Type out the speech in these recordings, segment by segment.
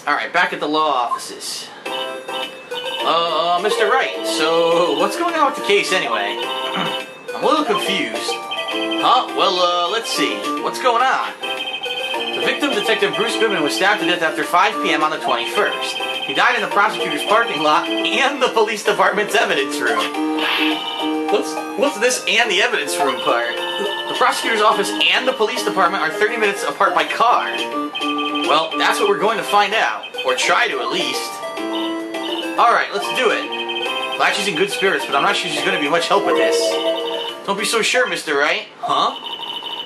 Alright, back at the law offices. Mr. Wright, so what's going on with the case anyway? I'm a little confused. Huh? Well, let's see. What's going on? The victim, Detective Bruce Goodman, was stabbed to death after 5 p.m. on the 21st. He died in the prosecutor's parking lot and the police department's evidence room. What's this and the evidence room part? The prosecutor's office and the police department are 30 minutes apart by car. Well, that's what we're going to find out. Or try to, at least. Alright, let's do it. Glad she's in good spirits, but I'm not sure she's going to be much help with this. Don't be so sure, Mr. Wright. Huh?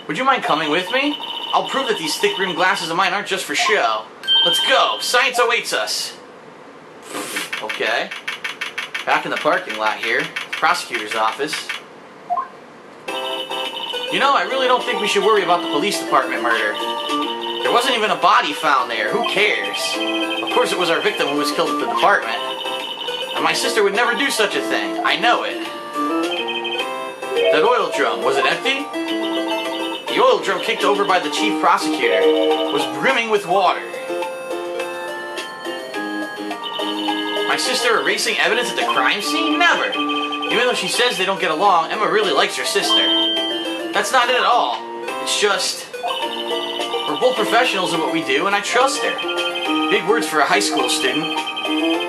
Would you mind coming with me? I'll prove that these thick-rimmed glasses of mine aren't just for show. Let's go. Science awaits us. Okay. Back in the parking lot here. Prosecutor's office. You know, I really don't think we should worry about the police department murder. There wasn't even a body found there. Who cares? Of course it was our victim who was killed at the department. And my sister would never do such a thing. I know it. That oil drum, was it empty? The oil drum kicked over by the chief prosecutor was brimming with water. My sister erasing evidence at the crime scene? Never! Even though she says they don't get along, Emma really likes her sister. That's not it at all. It's just... we're both professionals in what we do, and I trust her. Big words for a high school student.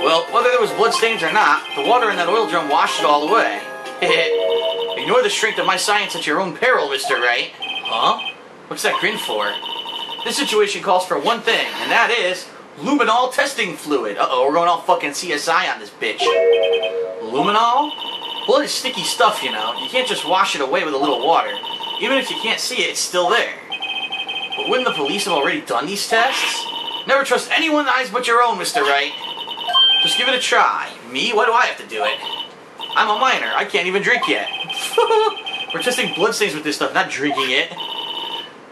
Well, whether there was bloodstains or not, the water in that oil drum washed it all away. Ignore the strength of my science at your own peril, Mr. Wright. Huh? What's that grin for? This situation calls for one thing, and that is luminol testing fluid. Uh-oh, we're going all fucking CSI on this bitch. Luminol? Blood is sticky stuff, you know. You can't just wash it away with a little water. Even if you can't see it, it's still there. But wouldn't the police have already done these tests? Never trust anyone's eyes but your own, Mr. Wright. Just give it a try. Me? Why do I have to do it? I'm a minor. I can't even drink yet. We're testing bloodstains with this stuff, not drinking it.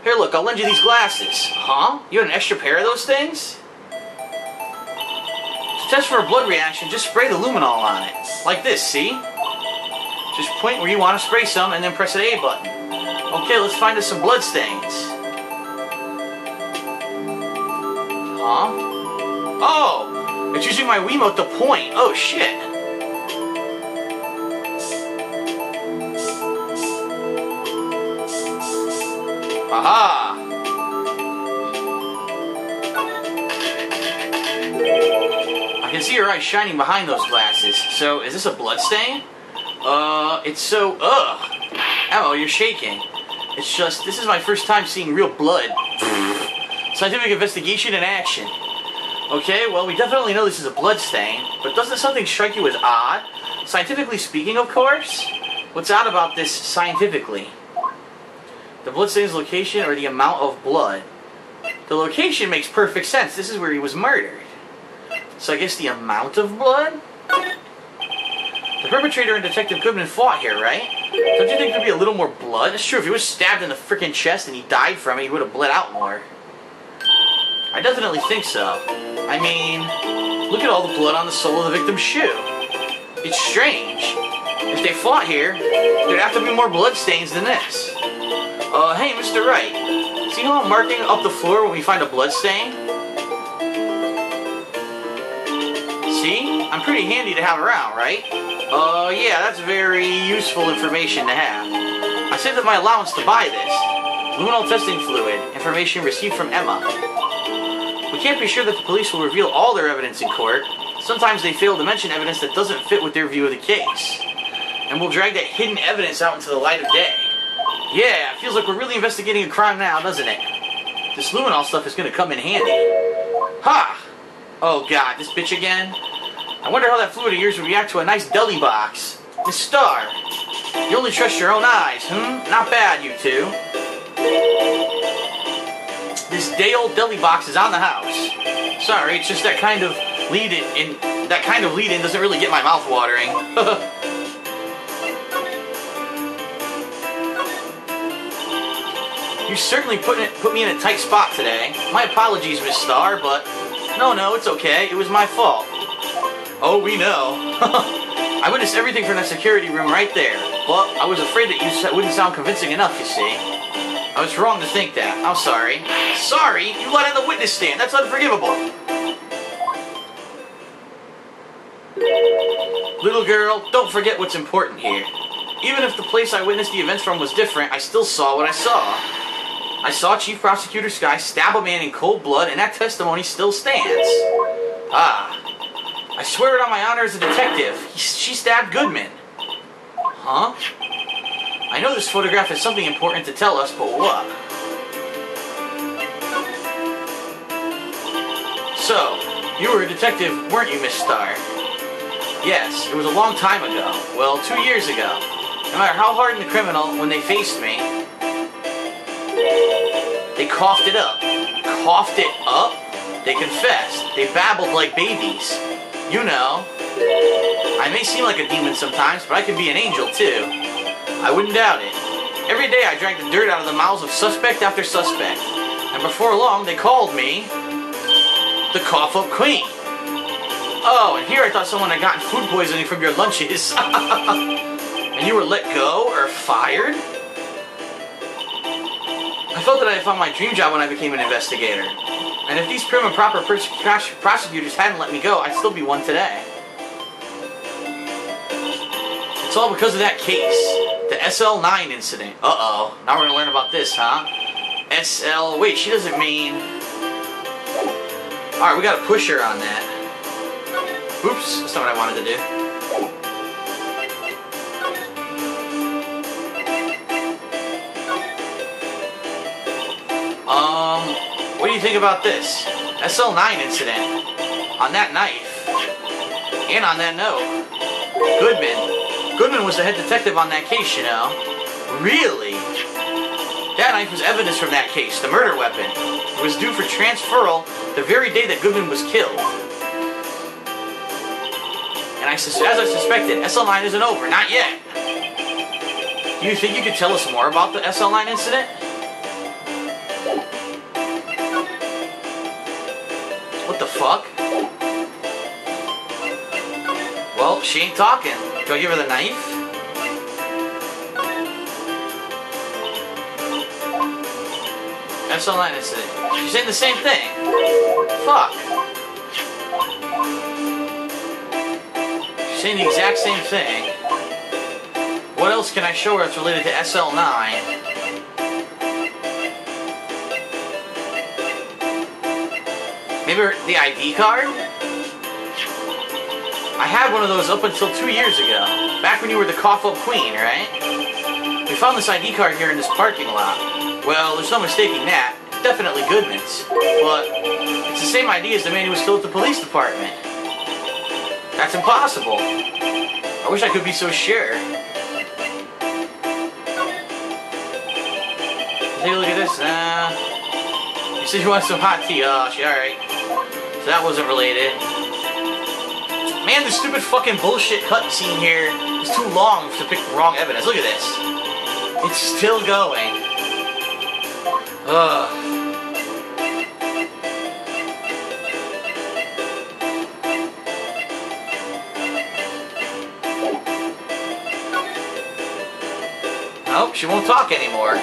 Here, look, I'll lend you these glasses. Huh? You had an extra pair of those things? To test for a blood reaction, just spray the luminol on it. Like this, see? Just point where you want to spray some and then press the A button. Okay, let's find us some bloodstains. Huh? Oh! It's using my Wiimote to point. Oh, shit. Aha! I can see your eyes shining behind those glasses. So, is this a blood stain? It's so... ugh! Emma, you're shaking. It's just, this is my first time seeing real blood. Scientific investigation in action. Okay, well, we definitely know this is a blood stain, but doesn't something strike you as odd? Scientifically speaking, of course? What's odd about this scientifically? The bloodstain's location or the amount of blood? The location makes perfect sense. This is where he was murdered. So I guess the amount of blood? The perpetrator and Detective Goodman fought here, right? Don't you think there'd be a little more blood? It's true, if he was stabbed in the frickin' chest and he died from it, he would have bled out more. I definitely think so. I mean, look at all the blood on the sole of the victim's shoe. It's strange. If they fought here, there'd have to be more blood stains than this. Hey, Mr. Wright, see how I'm marking up the floor when we find a blood stain? See? I'm pretty handy to have around, right? Yeah, that's very useful information to have. I saved up my allowance to buy this. Luminol testing fluid. Information received from Emma. We can't be sure that the police will reveal all their evidence in court. Sometimes they fail to mention evidence that doesn't fit with their view of the case. And we'll drag that hidden evidence out into the light of day. Yeah, it feels like we're really investigating a crime now, doesn't it? This luminol stuff is going to come in handy. Ha! Oh god, this bitch again? I wonder how that fluid of yours would react to a nice deli box. Miss Star, you only trust your own eyes, Not bad, you two. This day-old deli box is on the house. Sorry, it's just that kind of lead-in. That kind of lead-in doesn't really get my mouth watering. You certainly put me in a tight spot today. My apologies, Miss Star, but no, it's okay. It was my fault. Oh, we know. I witnessed everything from that security room right there, but I was afraid that you wouldn't sound convincing enough, you see. I was wrong to think that. I'm sorry. Sorry? You lied on the witness stand. That's unforgivable. Little girl, don't forget what's important here. Even if the place I witnessed the events from was different, I still saw what I saw. I saw Chief Prosecutor Sky stab a man in cold blood, and that testimony still stands. Ah. I swear it on my honor as a detective. She stabbed Goodman. Huh? I know this photograph has something important to tell us, but what? So, you were a detective, weren't you, Miss Starr? Yes, it was a long time ago. Well, 2 years ago. No matter how hardened the criminal, when they faced me, they coughed it up. Coughed it up? They confessed. They babbled like babies. You know. I may seem like a demon sometimes, but I can be an angel too. I wouldn't doubt it. Every day I dragged the dirt out of the mouths of suspect after suspect. And before long, they called me the Cough-Up Queen. Oh, and here I thought someone had gotten food poisoning from your lunches. And you were let go or fired? I felt that I had found my dream job when I became an investigator. And if these prim and proper prosecutors hadn't let me go, I'd still be one today. It's all because of that case. The SL9 incident. Uh-oh. Now we're going to learn about this, huh? SL... Wait, she doesn't mean... Alright, we got to push her on that. Oops, that's not what I wanted to do. What do you think about this? SL9 incident. On that knife. And on that note. Goodman was the head detective on that case, you know. Really? That knife was evidence from that case, the murder weapon. It was due for transferal the very day that Goodman was killed. And as I suspected, SL9 isn't over. Not yet. Do you think you could tell us more about the SL9 incident? What the fuck? Well, she ain't talking. Do I give her the knife? SL9 incident. She's saying the same thing. Fuck. She's saying the exact same thing. What else can I show her that's related to SL9? Maybe the ID card? I had one of those up until 2 years ago. Back when you were the Cough-Up Queen, right? We found this ID card here in this parking lot. Well, there's no mistaking that. Definitely Goodman's. But it's the same ID as the man who was killed at the police department. That's impossible. I wish I could be so sure. Take a look at this. You said you want some hot tea. Oh, alright. So that wasn't related. Man, this stupid fucking bullshit cutscene here is too long to pick the wrong evidence. Look at this. It's still going. Ugh. Nope, she won't talk anymore.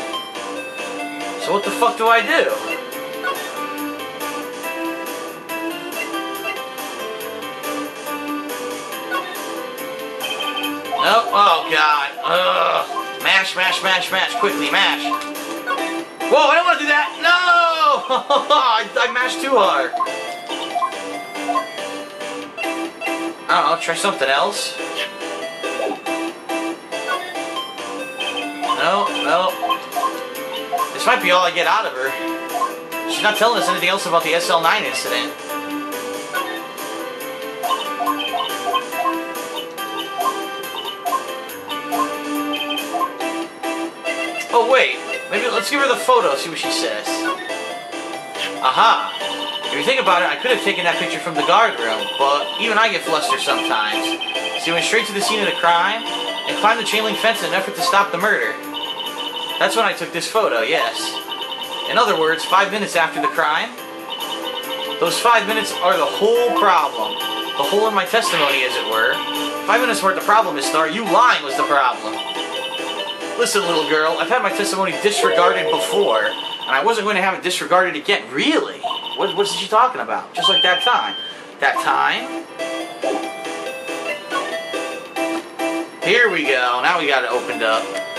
So what the fuck do I do? Nope. Oh god. Ugh. Mash, mash, mash, mash. Quickly, mash. Whoa, I don't want to do that. No! I mashed too hard. I don't know, try something else. No, no. This might be all I get out of her. She's not telling us anything else about the SL9 incident. Oh wait, maybe let's give her the photo, see what she says. Aha! If you think about it, I could have taken that picture from the guard room, but even I get flustered sometimes. So you went straight to the scene of the crime and climbed the chain link fence in an effort to stop the murder. That's when I took this photo, yes. In other words, 5 minutes after the crime. Those 5 minutes are the whole problem. The hole in my testimony, as it were. 5 minutes weren't the problem, Miss Starr. You lying was the problem. Listen, little girl, I've had my testimony disregarded before, and I wasn't going to have it disregarded again. Really? What's she talking about? Just like that time. That time? Here we go. Now we got it opened up.